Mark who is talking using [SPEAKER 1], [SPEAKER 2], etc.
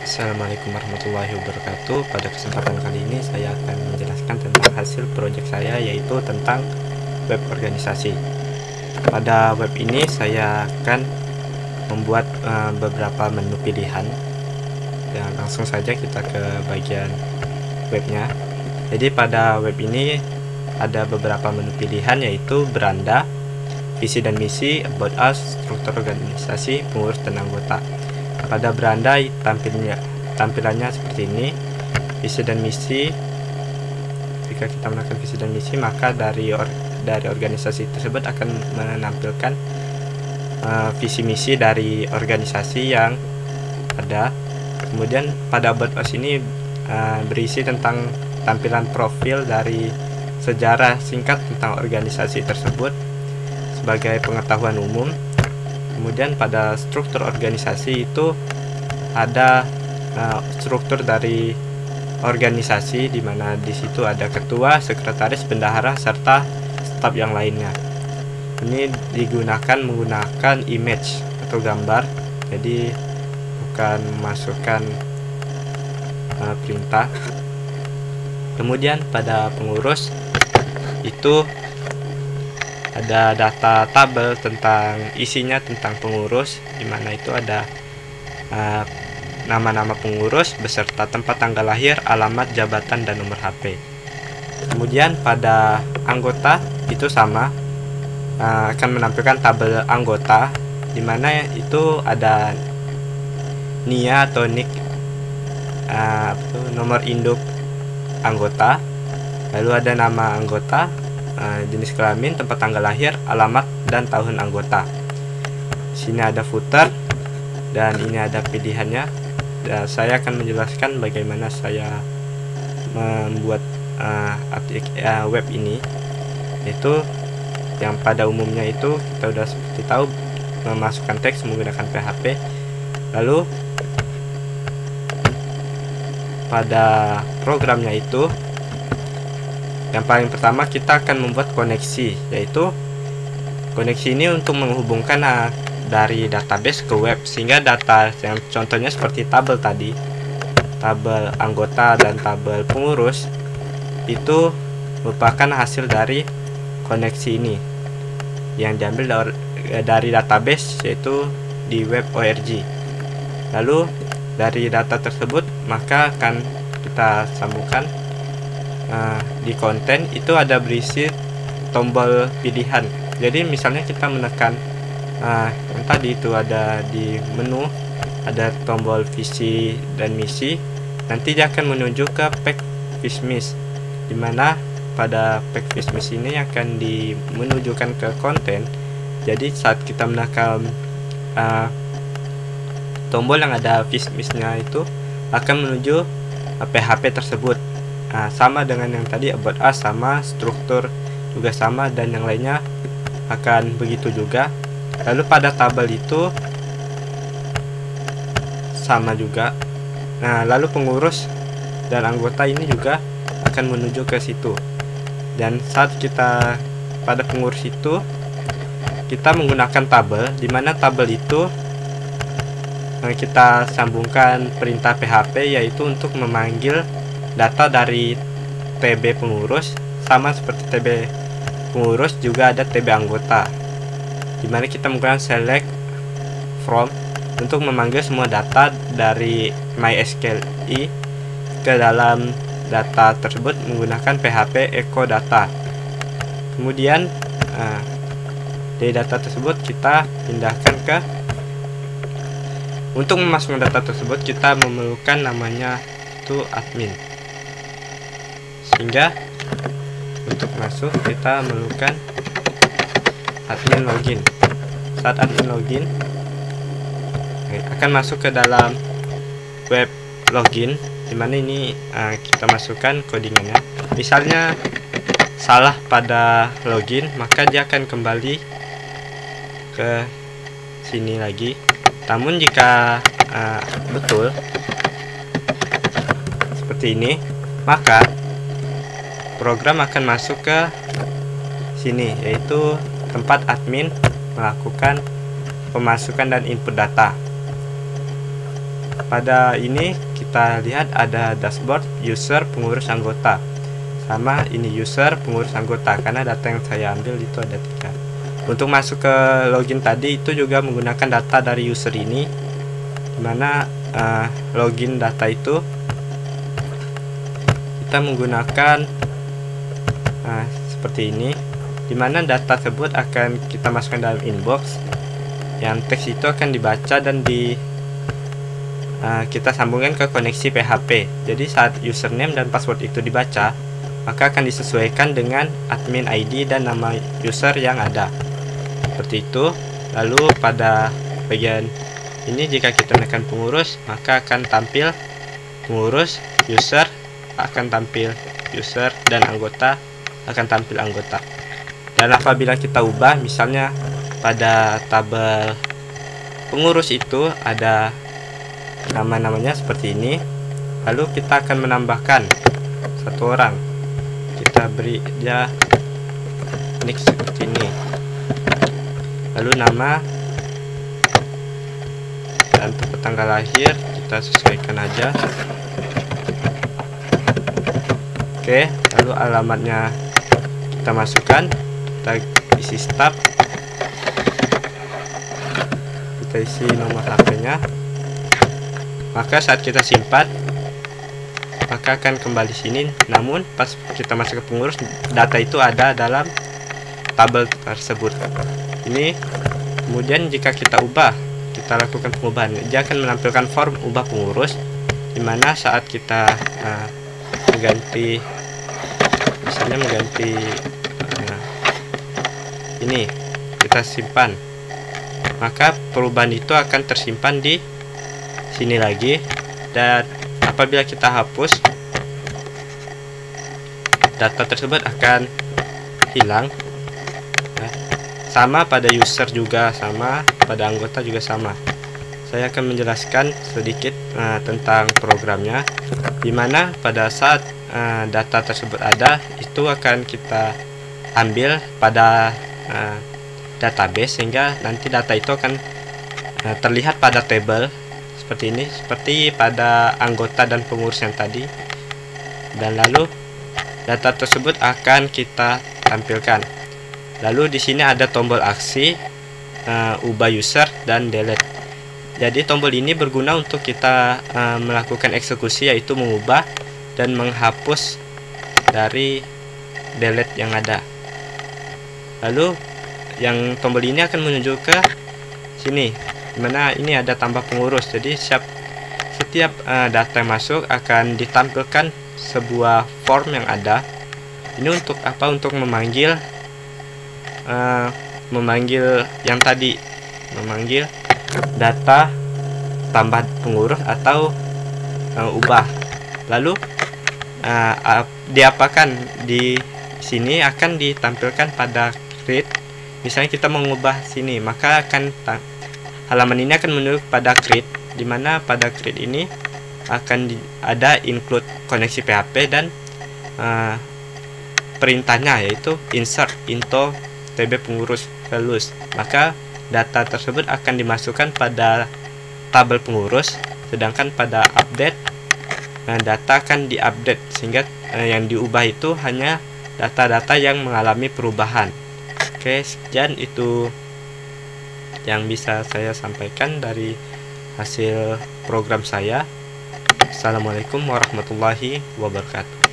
[SPEAKER 1] Assalamualaikum warahmatullahi wabarakatuh. Pada kesempatan kali ini saya akan menjelaskan tentang hasil proyek saya, yaitu tentang web organisasi. Pada web ini saya akan membuat beberapa menu pilihan, dan langsung saja kita ke bagian webnya. Jadi pada web ini ada beberapa menu pilihan, yaitu beranda, visi dan misi, about us, struktur organisasi, pengurus dan anggota. Pada beranda tampilannya seperti ini. Visi dan misi, jika kita menekan visi dan misi, maka dari organisasi tersebut akan menampilkan visi misi dari organisasi yang ada. Kemudian pada about us ini berisi tentang tampilan profil dari sejarah singkat tentang organisasi tersebut sebagai pengetahuan umum. Kemudian pada struktur organisasi itu ada struktur dari organisasi, di mana di situ ada ketua, sekretaris, bendahara, serta staf yang lainnya. Ini digunakan menggunakan image atau gambar, jadi bukan memasukkan perintah. Kemudian pada pengurus itu ada data tabel tentang isinya tentang pengurus, di mana itu ada nama-nama pengurus beserta tempat tanggal lahir, alamat, jabatan, dan nomor HP. Kemudian pada anggota itu sama, akan menampilkan tabel anggota, di mana itu ada NIA atau NIK, nomor induk anggota, lalu ada nama anggota, jenis kelamin, tempat tanggal lahir, alamat, dan tahun anggota. Sini ada footer, dan ini ada pilihannya. Dan saya akan menjelaskan bagaimana saya membuat web ini, yaitu yang pada umumnya itu kita udah seperti tahu, memasukkan teks menggunakan PHP. Lalu pada programnya itu, yang paling pertama kita akan membuat koneksi, yaitu koneksi ini untuk menghubungkan dari database ke web, sehingga data yang contohnya seperti tabel tadi, tabel anggota dan tabel pengurus, itu merupakan hasil dari koneksi ini yang diambil dari database, yaitu di web org. Lalu dari data tersebut maka akan kita sambungkan di konten. Itu ada berisi tombol pilihan. Jadi misalnya kita menekan yang tadi itu ada di menu, ada tombol visi dan misi, nanti dia akan menuju ke pack vismis, dimana pada pack vismis ini akan menujukan ke konten. Jadi saat kita menekan tombol yang ada vismisnya itu akan menuju PHP tersebut. Sama dengan yang tadi, about us sama, struktur juga sama, dan yang lainnya akan begitu juga. Lalu pada tabel itu sama juga. Lalu pengurus dan anggota ini juga akan menuju ke situ. Dan saat kita pada pengurus itu, kita menggunakan tabel, di mana tabel itu kita sambungkan perintah PHP, yaitu untuk memanggil data dari TB pengurus. Sama seperti TB pengurus juga ada TB anggota, dimana kita menggunakan select from untuk memanggil semua data dari MySQLi ke dalam data tersebut menggunakan PHP echo data. Kemudian dari data tersebut kita pindahkan ke, untuk memasukkan data tersebut kita memerlukan namanya itu admin, sehingga untuk masuk kita memerlukan admin login. Saat admin login akan masuk ke dalam web login, dimana ini kita masukkan codingannya. Misalnya salah pada login, maka dia akan kembali ke sini lagi. Namun jika betul seperti ini, maka program akan masuk ke sini, yaitu tempat admin melakukan pemasukan dan input data. pada ini kita lihat ada dashboard, user, pengurus, anggota, sama ini user, pengurus, anggota, karena data yang saya ambil itu ada 3. Untuk masuk ke login tadi itu juga menggunakan data dari user ini, dimana login data itu kita menggunakan seperti ini, dimana data tersebut akan kita masukkan dalam inbox, yang teks itu akan dibaca dan kita sambungkan ke koneksi PHP. Jadi saat username dan password itu dibaca, maka akan disesuaikan dengan admin ID dan nama user yang ada, seperti itu. Lalu pada bagian ini jika kita menekan pengurus, maka akan tampil pengurus, user akan tampil user, dan anggota akan tampil anggota. Dan apabila kita ubah, misalnya pada tabel pengurus itu ada nama-namanya seperti ini, lalu kita akan menambahkan 1 orang, kita beri dia nick seperti ini, lalu nama dan untuk tanggal lahir kita sesuaikan aja. Oke, lalu alamatnya kita masukkan, kita isi staf, kita isi nomor HP-nya. Maka saat kita simpan, maka akan kembali sini. Namun pas kita masuk ke pengurus, data itu ada dalam tabel tersebut. Ini kemudian jika kita ubah, kita lakukan pengubahan, dia akan menampilkan form ubah pengurus, dimana saat kita mengganti, misalnya mengganti ini, kita simpan, maka perubahan itu akan tersimpan di sini lagi. Dan apabila kita hapus, data tersebut akan hilang. Sama pada user juga sama, pada anggota juga sama. Saya akan menjelaskan sedikit tentang programnya, dimana pada saat data tersebut ada, itu akan kita ambil pada database, sehingga nanti data itu akan terlihat pada tabel seperti ini, seperti pada anggota dan pengurus yang tadi. Dan lalu data tersebut akan kita tampilkan. Lalu di sini ada tombol aksi, ubah user dan delete. Jadi tombol ini berguna untuk kita melakukan eksekusi, yaitu mengubah dan menghapus dari delete yang ada. Lalu yang tombol ini akan menuju ke sini, dimana ini ada tambah pengurus. Jadi setiap data yang masuk akan ditampilkan sebuah form yang ada. Ini untuk apa? Untuk memanggil yang tadi, memanggil data tambah pengurus atau ubah. Lalu diapakan di sini akan ditampilkan pada create. Misalnya kita mengubah sini, maka akan halaman ini akan menuju pada create, dimana pada create ini akan ada include koneksi PHP dan perintahnya, yaitu insert into tb pengurus velus. Maka data tersebut akan dimasukkan pada tabel pengurus, sedangkan pada update data akan diupdate, sehingga yang diubah itu hanya data-data yang mengalami perubahan. Oke, sekian itu yang bisa saya sampaikan dari hasil program saya. Assalamualaikum warahmatullahi wabarakatuh.